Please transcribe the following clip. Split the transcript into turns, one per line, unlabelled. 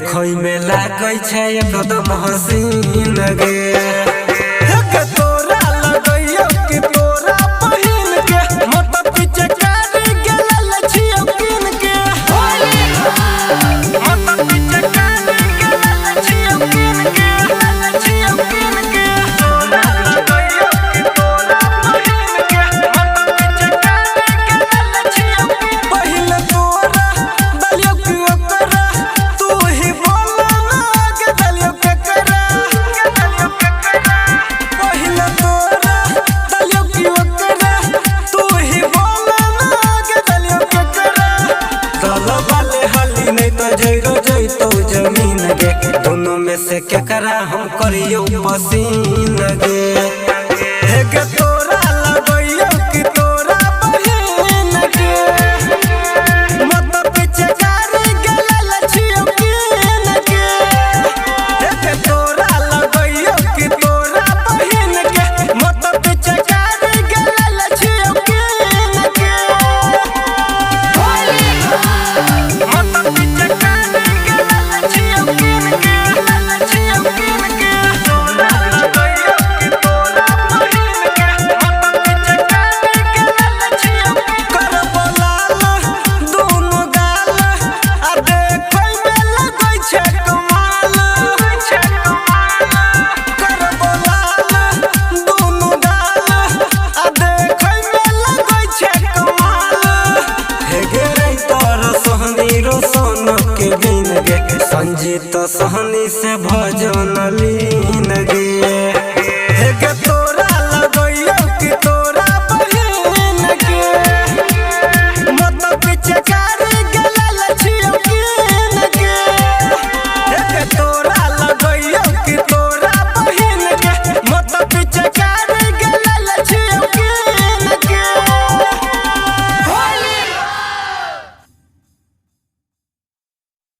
देखै में लागै छै एकदम हसीन गे के तोरा लगैयो कि तोरा पहिन के मत पीछे कर गेल छियो किन के मत पीछे कर गेल छियो किन के तोरा लगैयो कि तोरा पहिन के मत पीछे कर गेल छियो पहिले तोरा दलियो कि ओकरा तू ही बोल ना के दलियो के करा पहिले तोरा दलियो कि ओकरा तू ही बोल ना के दलियो के करा चलो वाले हाली नहीं तो जइरो जइतो जमीन गे दोनों में से केकरा हम करियो पसीन गे हे गे तोरा लगैयो कि तोरा बहिन गे मत पीछे कर गेल छियो किन के हे गे तोरा लगैयो कि तोरा बहिन गे मत पीछे कर गेल छियो किन के मत पीछे कर गेल छियो किन के तोरा लगैयो कि तोरा बहिन गे मत पीछे कर गेल छियो कर बोलाल दोनों गाल आ देखै में लगै छै कमाल कर बोलाल दोनों गाल आ देखै में लगै छै कमाल हे गे रे तोर सोहनी रोशन के बिन गे संजीत सोहनी से भजन लीन गे।